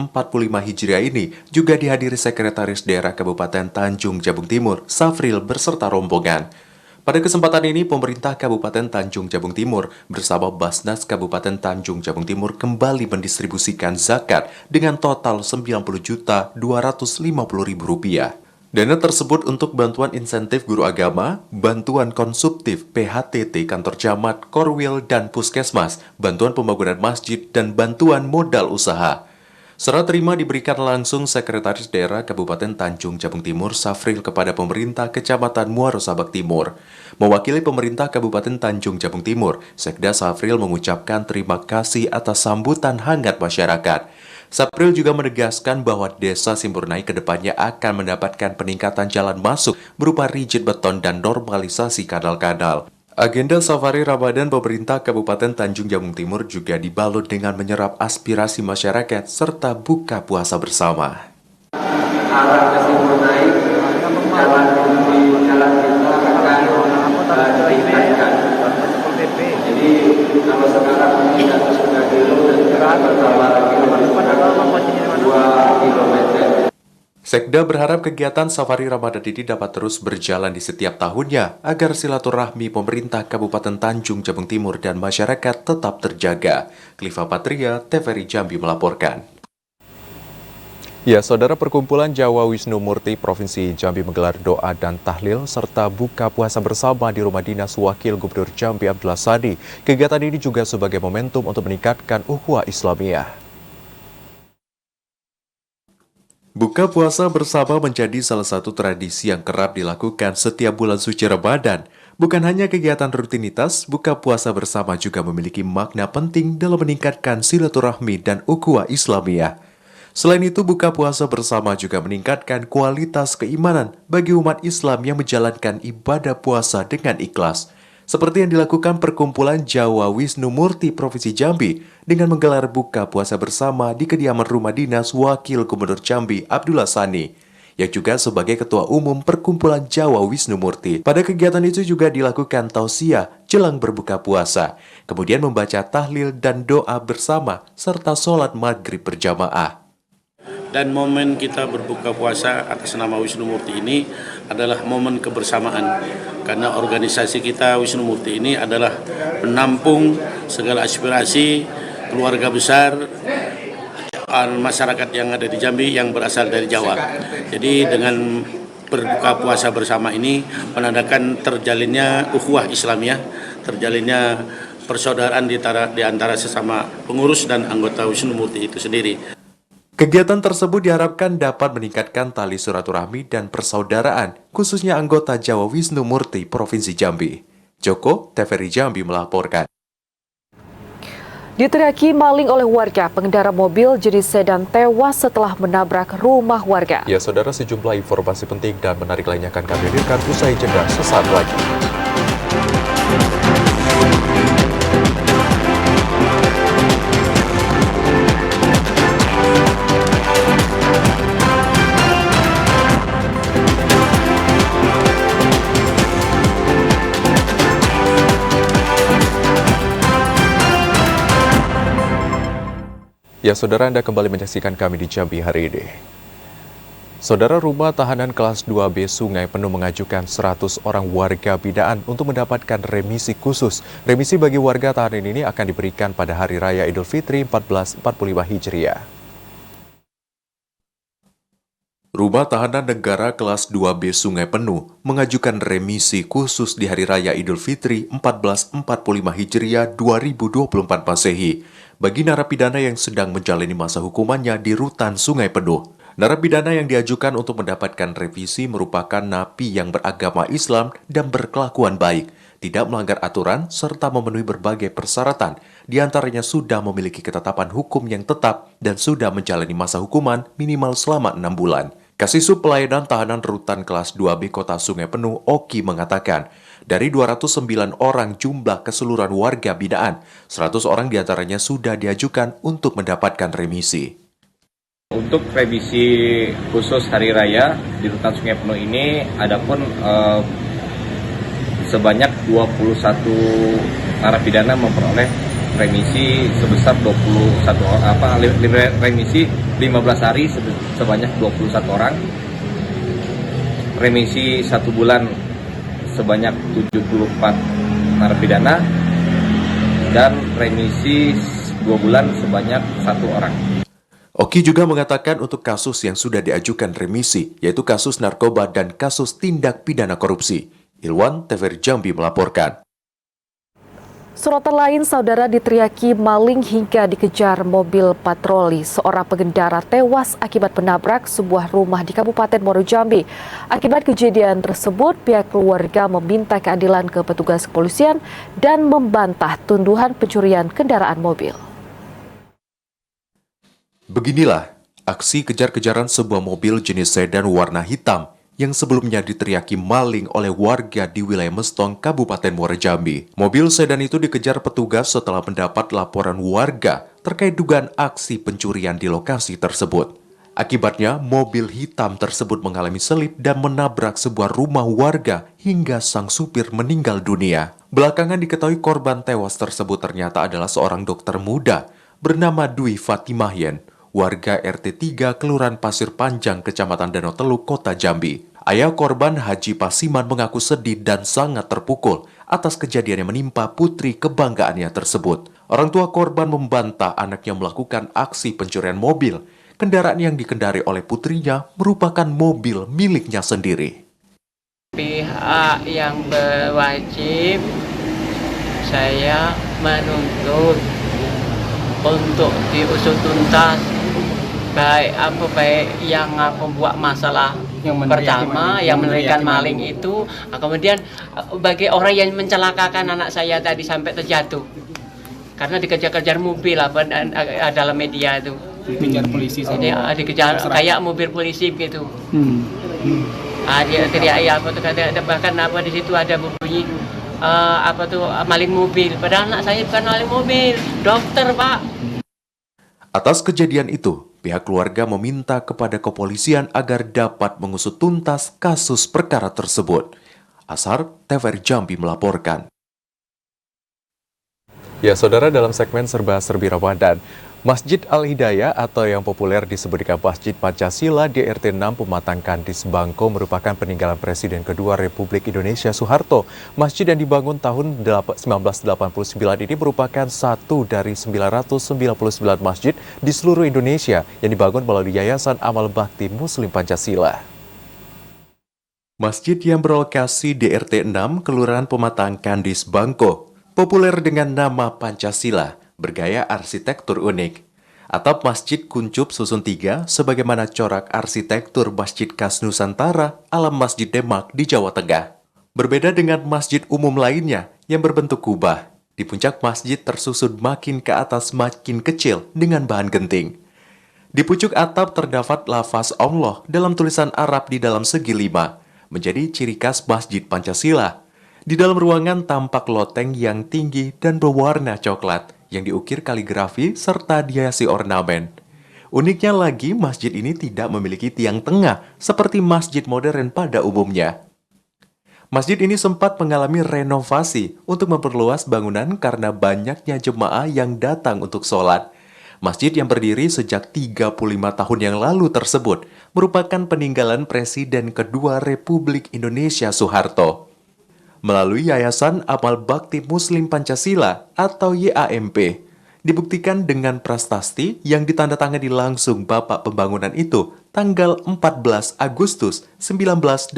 Hijriah ini juga dihadiri Sekretaris Daerah Kabupaten Tanjung Jabung Timur, Safril beserta rombongan. Pada kesempatan ini, pemerintah Kabupaten Tanjung Jabung Timur bersama Basnas Kabupaten Tanjung Jabung Timur kembali mendistribusikan zakat dengan total Rp90.250.000. Dana tersebut untuk bantuan insentif guru agama, bantuan konsumtif PHTT kantor camat, Korwil, dan Puskesmas, bantuan pembangunan masjid, dan bantuan modal usaha. Serah terima diberikan langsung Sekretaris Daerah Kabupaten Tanjung Jabung Timur Safril kepada pemerintah Kecamatan Muaro Sabak Timur. Mewakili pemerintah Kabupaten Tanjung Jabung Timur, Sekda Safril mengucapkan terima kasih atas sambutan hangat masyarakat. Safril juga menegaskan bahwa Desa Simburnaik kedepannya akan mendapatkan peningkatan jalan masuk berupa rigid beton dan normalisasi kanal-kanal. Agenda Safari Ramadan pemerintah Kabupaten Tanjung Jabung Timur juga dibalut dengan menyerap aspirasi masyarakat serta buka puasa bersama. Arah ke timur naik, jalan kita akan ditingkatkan. Jadi kalau sekarang ini sudah kilo dan bertambah lagi 2 kilometer. Sekda berharap kegiatan Safari Ramadan ini dapat terus berjalan di setiap tahunnya agar silaturahmi pemerintah Kabupaten Tanjung Jabung Timur dan masyarakat tetap terjaga. Kliva Patria, TVRI Jambi melaporkan. Ya, Saudara, Perkumpulan Jawa Wisnu Murti Provinsi Jambi menggelar doa dan tahlil serta buka puasa bersama di rumah dinas Wakil Gubernur Jambi Abdullah Sani. Kegiatan ini juga sebagai momentum untuk meningkatkan ukhuwah Islamiyah. Buka puasa bersama menjadi salah satu tradisi yang kerap dilakukan setiap bulan suci Ramadan. Bukan hanya kegiatan rutinitas, buka puasa bersama juga memiliki makna penting dalam meningkatkan silaturahmi dan ukhuwah Islamiyah. Selain itu, buka puasa bersama juga meningkatkan kualitas keimanan bagi umat Islam yang menjalankan ibadah puasa dengan ikhlas. Seperti yang dilakukan Perkumpulan Jawa Wisnu Murti Provinsi Jambi dengan menggelar buka puasa bersama di kediaman rumah dinas Wakil Gubernur Jambi Abdullah Sani, yang juga sebagai Ketua Umum Perkumpulan Jawa Wisnu Murti. Pada kegiatan itu juga dilakukan tausiah jelang berbuka puasa, kemudian membaca tahlil dan doa bersama, serta sholat maghrib berjamaah. Dan momen kita berbuka puasa atas nama Wisnu Murti ini adalah momen kebersamaan. Karena organisasi kita Wisnu Murti ini adalah menampung segala aspirasi keluarga besar masyarakat yang ada di Jambi yang berasal dari Jawa. Jadi dengan berbuka puasa bersama ini menandakan terjalinnya ukhuwah Islamiyah, terjalinnya persaudaraan di antara sesama pengurus dan anggota Wisnu Murti itu sendiri. Kegiatan tersebut diharapkan dapat meningkatkan tali silaturahmi dan persaudaraan, khususnya anggota Jawa Wisnu Murti Provinsi Jambi. Joko, TVRI Jambi melaporkan. Diteriaki maling oleh warga, pengendara mobil jenis sedan tewas setelah menabrak rumah warga. Ya, Saudara, sejumlah informasi penting dan menarik lainnya akan kami hadirkan usai jeda sesaat lagi. Ya, Saudara, Anda kembali menyaksikan kami di Jambi hari ini. Saudara, rumah tahanan kelas 2B Sungai Penuh mengajukan 100 orang warga binaan untuk mendapatkan remisi khusus. Remisi bagi warga tahanan ini akan diberikan pada Hari Raya Idul Fitri 1445 Hijriah. Rumah tahanan negara kelas 2B Sungai Penuh mengajukan remisi khusus di Hari Raya Idul Fitri 1445 Hijriah 2024 Masehi bagi narapidana yang sedang menjalani masa hukumannya di rutan Sungai Penuh. Narapidana yang diajukan untuk mendapatkan revisi merupakan napi yang beragama Islam dan berkelakuan baik, tidak melanggar aturan, serta memenuhi berbagai persyaratan, diantaranya sudah memiliki ketetapan hukum yang tetap dan sudah menjalani masa hukuman minimal selama 6 bulan. Kasisub Pelayanan Tahanan Rutan Kelas 2B Kota Sungai Penuh, Oki, mengatakan, dari 209 orang jumlah keseluruhan warga binaan, 100 orang diantaranya sudah diajukan untuk mendapatkan remisi. Untuk revisi khusus Hari Raya di Rutan Sungai Penuh ini, adapun sebanyak 21 narapidana memperoleh remisi sebesar 21 remisi 15 hari sebanyak 21 orang, remisi 1 bulan sebanyak 74 narapidana, dan remisi 2 bulan sebanyak 1 orang. Oki juga mengatakan untuk kasus yang sudah diajukan remisi, yaitu kasus narkoba dan kasus tindak pidana korupsi. Ilwan, TVRI Jambi melaporkan. Sorotan lain, saudara, diteriaki maling hingga dikejar mobil patroli. Seorang pengendara tewas akibat menabrak sebuah rumah di Kabupaten Muaro Jambi. Akibat kejadian tersebut, pihak keluarga meminta keadilan ke petugas kepolisian dan membantah tuduhan pencurian kendaraan mobil. Beginilah aksi kejar-kejaran sebuah mobil jenis sedan warna hitam yang sebelumnya diteriaki maling oleh warga di wilayah Mestong, Kabupaten Muara Jambi. Mobil sedan itu dikejar petugas setelah mendapat laporan warga terkait dugaan aksi pencurian di lokasi tersebut. Akibatnya, mobil hitam tersebut mengalami selip dan menabrak sebuah rumah warga hingga sang supir meninggal dunia. Belakangan diketahui korban tewas tersebut ternyata adalah seorang dokter muda bernama Dwi Fatimahyen, warga RT 3 Kelurahan Pasir Panjang, Kecamatan Danau Teluk, Kota Jambi. Ayah korban Haji Pasiman mengaku sedih dan sangat terpukul atas kejadian yang menimpa putri kebanggaannya tersebut. Orang tua korban membantah anaknya melakukan aksi pencurian mobil. Kendaraan yang dikendari oleh putrinya merupakan mobil miliknya sendiri. Pihak yang berwajib saya menuntut untuk diusut tuntas baik yang membuat masalah pertama yang menerikan maling itu, kemudian bagi orang yang mencelakakan anak saya tadi sampai terjatuh karena dikejar-kejar mobil dalam media itu. Dikejar polisi ini dikejar kayak mobil polisi gitu. Dia teriak bahkan di situ ada bunyi maling mobil, padahal anak saya bukan maling mobil, dokter Pak. Atas kejadian itu, pihak keluarga meminta kepada kepolisian agar dapat mengusut tuntas kasus perkara tersebut. Asar, TVRI Jambi melaporkan. Ya, saudara, dalam segmen Serba-Serbi Ramadan, Masjid Al-Hidayah atau yang populer disebut dengan Masjid Pancasila di RT 6 Pematang Kandis Bangko merupakan peninggalan Presiden kedua Republik Indonesia Soeharto. Masjid yang dibangun tahun 1989 ini merupakan satu dari 999 masjid di seluruh Indonesia yang dibangun melalui Yayasan Amal Bakti Muslim Pancasila. Masjid yang berlokasi di RT 6 Kelurahan Pematang Kandis Bangko, populer dengan nama Pancasila, bergaya arsitektur unik. Atap Masjid kuncup susun 3 sebagaimana corak arsitektur Masjid Khas Nusantara alam Masjid Demak di Jawa Tengah. Berbeda dengan masjid umum lainnya yang berbentuk kubah, di puncak masjid tersusun makin ke atas makin kecil dengan bahan genting. Di pucuk atap terdapat lafaz Allah dalam tulisan Arab di dalam segi 5, menjadi ciri khas Masjid Pancasila. Di dalam ruangan tampak loteng yang tinggi dan berwarna coklat yang diukir kaligrafi serta dihiasi ornamen. Uniknya lagi, masjid ini tidak memiliki tiang tengah seperti masjid modern pada umumnya. Masjid ini sempat mengalami renovasi untuk memperluas bangunan karena banyaknya jemaah yang datang untuk sholat. Masjid yang berdiri sejak 35 tahun yang lalu tersebut merupakan peninggalan Presiden kedua Republik Indonesia Soeharto. Melalui Yayasan Amal Bakti Muslim Pancasila atau YAMP, dibuktikan dengan prasasti yang ditandatangani langsung Bapak Pembangunan itu tanggal 14 Agustus 1989.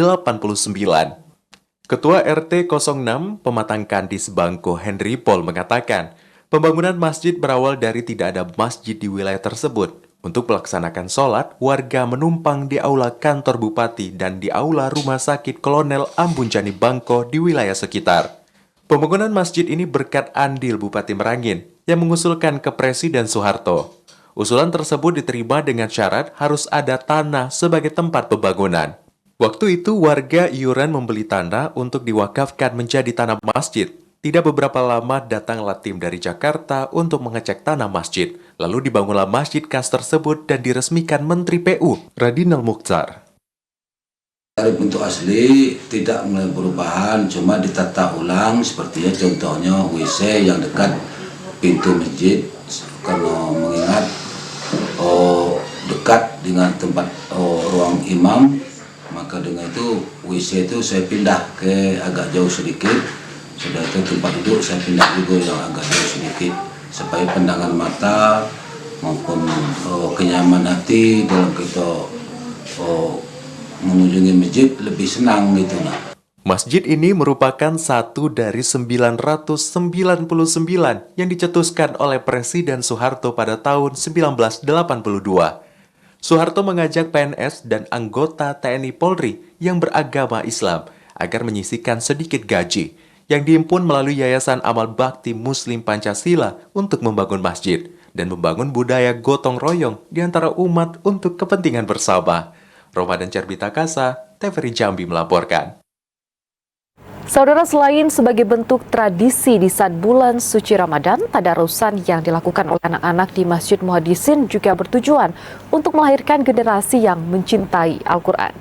Ketua RT 06 Pematang Kandis Bangko Henry Paul mengatakan, pembangunan masjid berawal dari tidak ada masjid di wilayah tersebut. Untuk melaksanakan sholat, warga menumpang di aula kantor bupati dan di aula rumah sakit Kolonel Ambunjani Bangko di wilayah sekitar. Pembangunan masjid ini berkat andil Bupati Merangin yang mengusulkan ke Presiden Soeharto. Usulan tersebut diterima dengan syarat harus ada tanah sebagai tempat pembangunan. Waktu itu warga iuran membeli tanah untuk diwakafkan menjadi tanah masjid. Tidak beberapa lama datanglah tim dari Jakarta untuk mengecek tanah masjid. Lalu dibangunlah masjid khas tersebut dan diresmikan Menteri PU, Radinal Mukhtar. Dari bentuk asli tidak mengalami perubahan, cuma ditata ulang sepertinya contohnya WC yang dekat pintu masjid. Karena mengingat dekat dengan tempat ruang imam, maka dengan itu WC itu saya pindah ke agak jauh sedikit. Sudah itu tempat duduk saya pindah juga yang agak jauh sedikit supaya pandangan mata maupun kenyamanan hati dalam kita mengunjungi masjid lebih senang gitu nah. Masjid ini merupakan satu dari 999 yang dicetuskan oleh Presiden Soeharto pada tahun 1982. Soeharto mengajak PNS dan anggota TNI Polri yang beragama Islam agar menyisihkan sedikit gaji yang dihimpun melalui Yayasan Amal Bakti Muslim Pancasila untuk membangun masjid dan membangun budaya gotong royong di antara umat untuk kepentingan bersama. Ramadan Cerbita Kasa, TVRI Jambi melaporkan. Saudara, selain sebagai bentuk tradisi di saat bulan suci Ramadan, tadarusan yang dilakukan oleh anak-anak di Masjid Muhaddisin juga bertujuan untuk melahirkan generasi yang mencintai Al-Quran.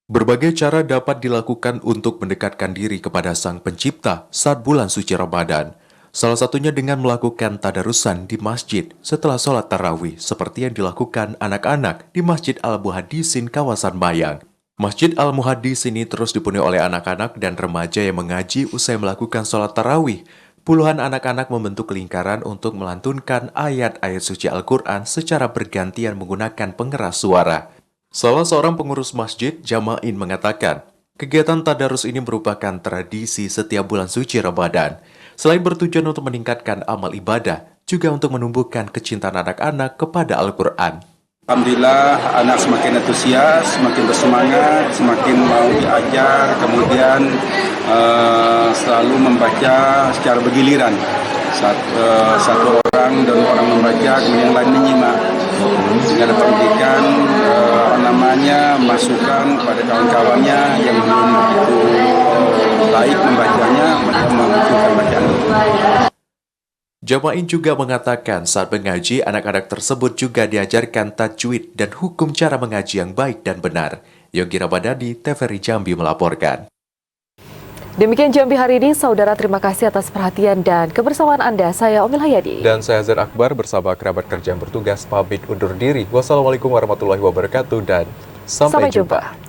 Berbagai cara dapat dilakukan untuk mendekatkan diri kepada Sang Pencipta saat bulan suci Ramadan. Salah satunya dengan melakukan tadarusan di masjid setelah sholat tarawih seperti yang dilakukan anak-anak di Masjid Al-Muhaddisin kawasan Mayang. Masjid Al-Muhaddisin ini terus dipenuhi oleh anak-anak dan remaja yang mengaji usai melakukan sholat tarawih. Puluhan anak-anak membentuk lingkaran untuk melantunkan ayat-ayat suci Al-Quran secara bergantian menggunakan pengeras suara. Salah seorang pengurus masjid, Jama'in, mengatakan, kegiatan tadarus ini merupakan tradisi setiap bulan suci Ramadan. Selain bertujuan untuk meningkatkan amal ibadah, juga untuk menumbuhkan kecintaan anak-anak kepada Al-Quran. Alhamdulillah, anak semakin antusias, semakin bersemangat, semakin mau diajar, kemudian selalu membaca secara bergiliran. Satu orang dan orang membaca, kemudian yang lain menyimak. Sehingga dapat memberikan masukan kepada kawan-kawannya yang belum begitu baik membacanya, mereka membutuhkan bacaan. Jama'in juga mengatakan saat mengaji, anak-anak tersebut juga diajarkan tajwid dan hukum cara mengaji yang baik dan benar. Yogi Ramadhani, TVRI Jambi melaporkan. Demikian Jambi hari ini, saudara, terima kasih atas perhatian dan kebersamaan Anda. Saya Omil Hayadi. Dan saya Azhar Akbar bersama kerabat kerja yang bertugas pamit undur diri. Wassalamualaikum warahmatullahi wabarakatuh dan sampai jumpa.